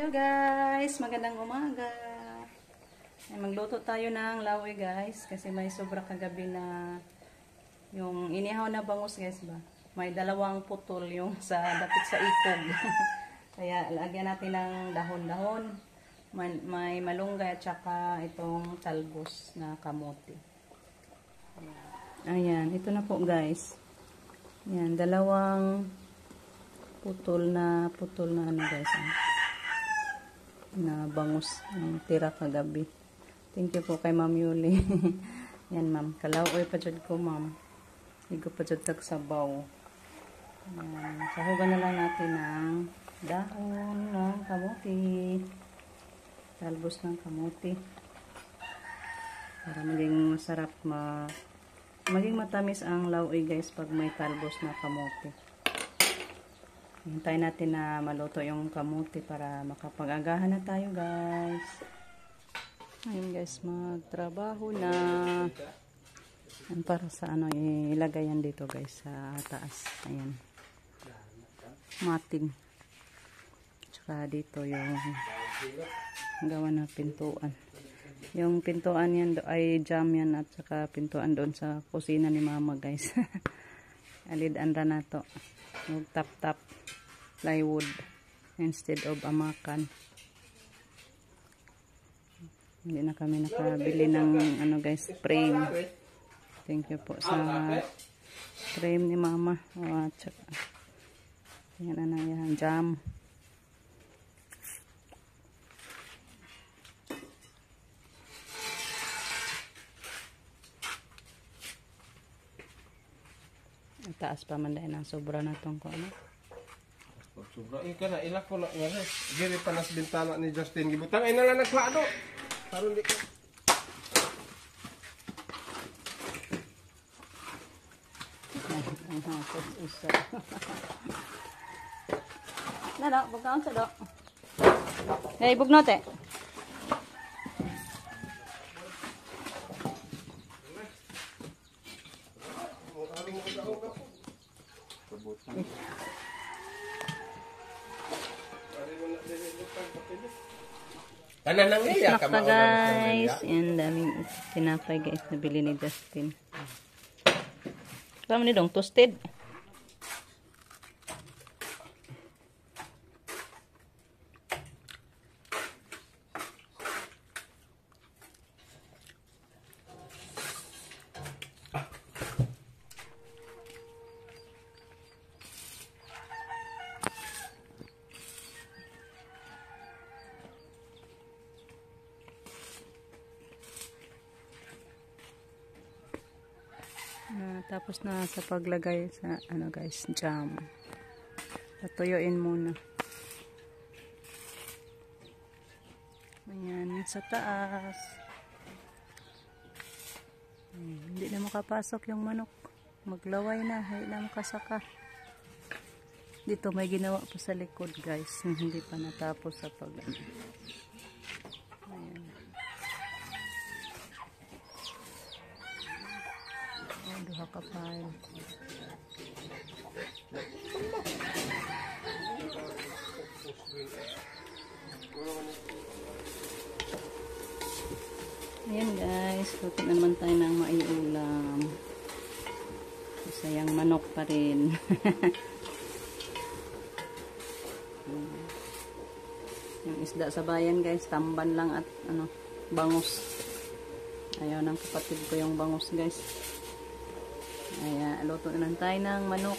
Hello guys, magandang umaga. Ay, magluto tayo ng lawi guys kasi may sobra kagabi na yung inihaw na bangus guys ba. May dalawang putol yung sa dapit sa ikog. Kaya lagyan natin ng dahon-dahon. May malunggay at saka itong talbos na kamote. Ayan, ito na po guys. Ayan, dalawang putol na ano guys. Na bangus ang tira kagabi. Thank you po kay Ma'am Yuli. Yan ma'am. Kalaoy pa dyan ko ma'am. Higo pa dyan tagsabaw. Sahugan na lang natin ng dahon ng kamote. Talbos ng kamote. Para maging masarap maging matamis ang laoy guys pag may talbos na kamote. Hintayin natin na maluto yung kamote para makapag-agahan na tayo guys. Ayun guys, magtrabaho na. Yan para sa ano, ilagay yan dito guys sa taas. Ayan. Mating. Tsaka dito yung gawa na pintuan. Yung pintuan yan ay jam yan at saka pintuan doon sa kusina ni mama guys. Alidaan ra na to. Yung tap plywood instead of amakan. Hindi na kami nakabili ng ano guys, frame. Thank you po sa frame ni mama. At saka yan na yan, jam. Taas pa man dahil ng sobra na itong ko ano. Sobra ka na, ilak ko na nga. Giri pa nas bintana ni Justin. Gibutang ay nalang nagpaano. Karon di ka. Nada, bugnaon sa do. Hey, bugnote. Tanan nang iya ka guys. Yan daming tinapay guys na bili ni Justin. Kamo ni dong toasted. Tapos na sa paglagay sa ano guys, jam. Patuyuin muna. Ayan, sa taas. Hindi na makapasok yung manok. Maglaway na, hindi na makasaka. Dito may ginawa po sa likod guys. Hindi pa natapos sa pag ayan. Duha ka pile. Ayan guys, luto naman tayo ng maiulam. Sayang manok pa rin. Yung isda sa bayan guys, tamban lang at ano, bangus. Ayaw ng kapatid ko yung bangus guys. Ayan, luto na tayo ng manok.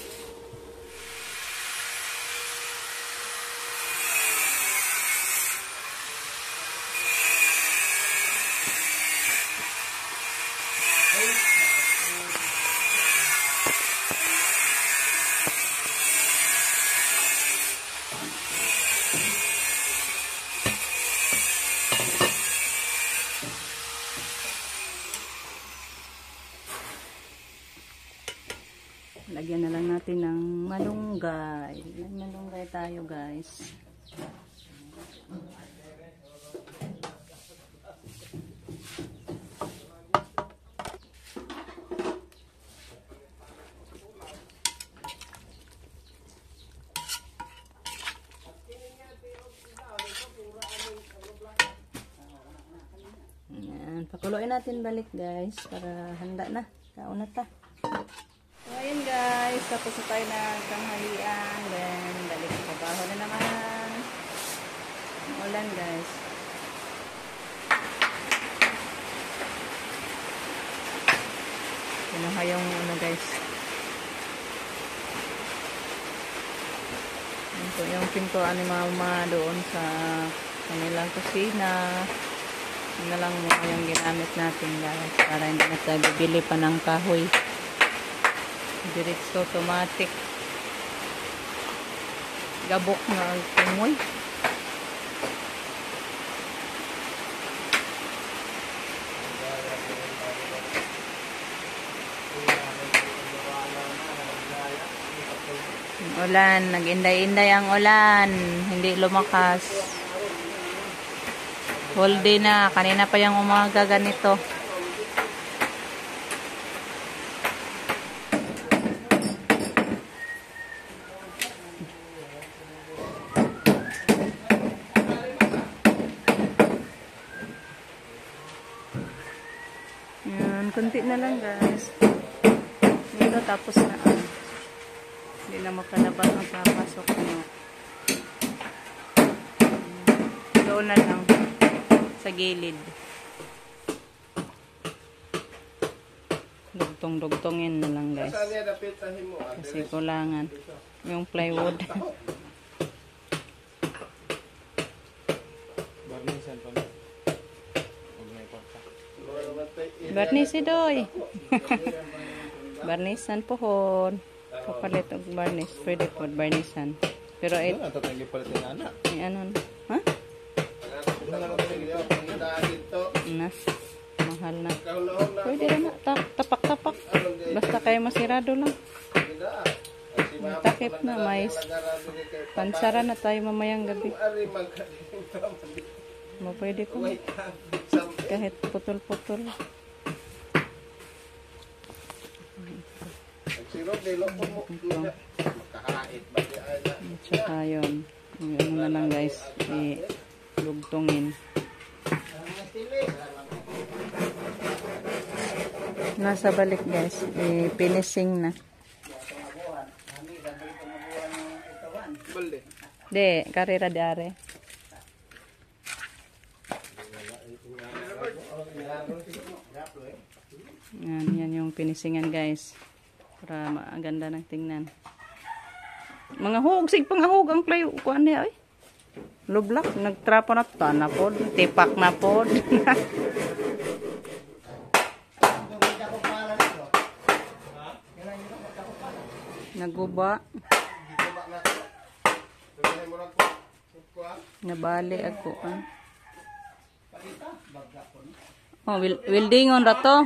Lagyan na lang natin ng malunggay. Malunggay tayo guys. Yan, pakuluin natin balik guys para handa na. Kauna ta. So ayun guys, tapos na tayo ng tanghalian. Then balik sa trabaho na naman. Ang ulan guys. Kinuha yung ano guys. Ito yung pintuan ni mama doon sa kanilang kusina. Yun na lang muna yung ginamit natin guys. Para hindi na tayo bibili pa ng kahoy. Diretso automatic. Gabok na ang tumoy. Ulan, nag-inday-inday ang ulan, hindi lumakas. Whole day na, kanina pa yung umaga ganito. Yan, kunti na lang guys. Dito tapos na. Hindi na makalabas ang papasok nyo. Doon na lang. Sa gilid. Dugtong-dugtongin na lang guys. Kasi kulangan. Yung plywood. Barnis idoy. Barnisan pohon. Kapalit og barnis. Pwede po barnisan. Pero ay ano? Ha? Na. Mahal na. Pwede na. Tapak-tapak. Basta kayo masirado lang. Takip na. May pansara na tayo mamayang gabi. Pwede po. Kahit putol-putol. Tsaka yun. Ano na lang guys. I-lugtongin. Nasa balik guys. I-finishing na. De, karera de are. Yan yung finishingan guys. Para maganda ng tingnan. Mga hug, sig pangahug ang play kuan niya ay. Lublak, nagtrapo na tana pod, tipak na pod. Naguba. Nabali ako. Oh, weldingon ra to.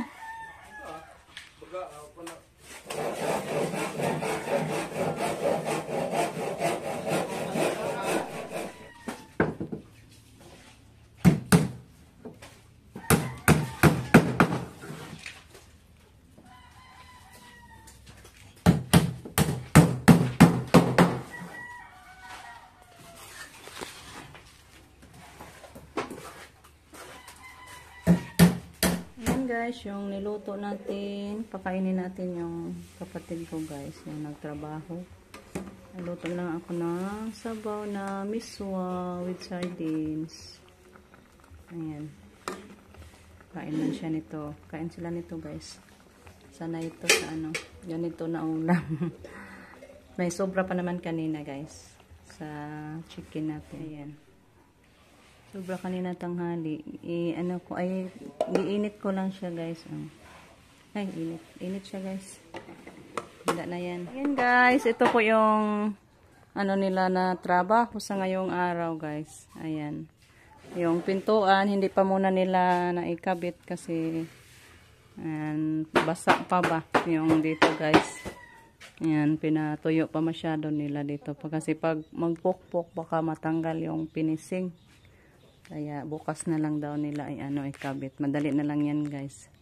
Guys, yung niluto natin, pakainin natin yung kapatid ko guys, yung nagtrabaho. Niluto lang ako ng sabaw na miswa with sardines. Ayan. Kain lang siya nito. Kain sila nito guys. Sana ito sa ano, ganito na ulam. May sobra pa naman kanina guys, sa chicken natin. Ayan. Sobra kanina tanghali. Ano ko ay iinit ko lang siya guys. Ay, init. Init siya guys. Handa na yan. Ayan guys, ito po yung ano nila na trabaho sa ngayong araw guys. Ayan. Yung pintuan, hindi pa muna nila naikabit kasi basa pa ba yung dito guys. Ayan, pinatuyo pa masyado nila dito. Kasi pag magpukpok baka matanggal yung finishing. Kaya bukas na lang daw nila ay ikabit. Madali na lang yan guys.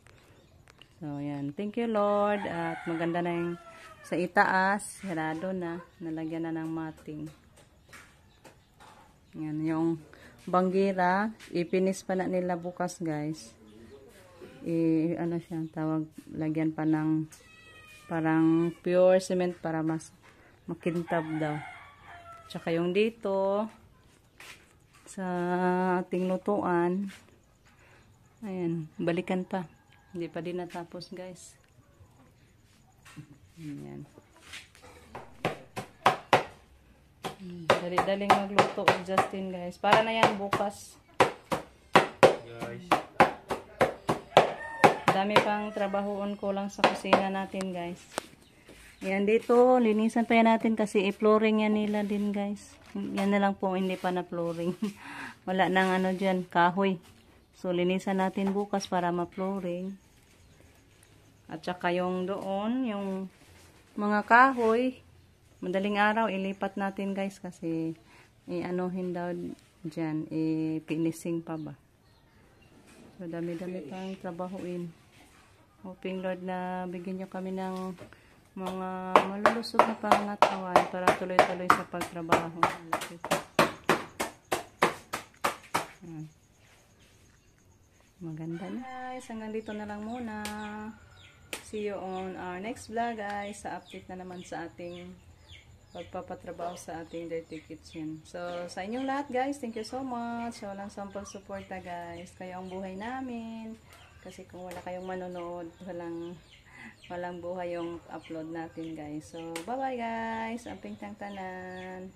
So yan. Thank you Lord. At maganda na yung sa itaas. Hirado na. Nalagyan na ng mating. Yan yung banggira. Ipinis pa na nila bukas guys. ano siya, tawag, lagyan pa ng parang pure cement para mas makintab daw. Tsaka yung dito, sa ating lutuan, ayan, balikan pa. Hindi pa din natapos, guys. Ayan. Dali-daling magluto, Justin, guys. Para na yan bukas. Guys. Dami pang trabahoon ko lang sa kusina natin, guys. Yan dito, linisan pa yan natin kasi i-flooring yan nila din, guys. Yan na lang po, hindi pa na flooring. Wala nang ano dyan, kahoy. So, linisan natin bukas para ma-flooring. At saka yung doon, yung mga kahoy, madaling araw, ilipat natin, guys, kasi i-anohin daw dyan, i-finishing pa ba. So, dami-dami pang trabahuin. Hoping, Lord, na bigyan nyo kami ng mga malulusog na pangatawan para tuloy-tuloy sa pagtrabaho. Maganda na. Guys, hanggang dito na lang muna. See you on our next vlog, guys. Sa update na naman sa ating pagpapatrabaho sa ating dirty kitchen. So, sa inyong lahat, guys, thank you so much. So, walang sampal suporta, guys. Kayo ang buhay namin. Kasi kung wala kayong manonood, walang buhay yung upload natin, guys. So, bye-bye, guys. Amping tang tanan.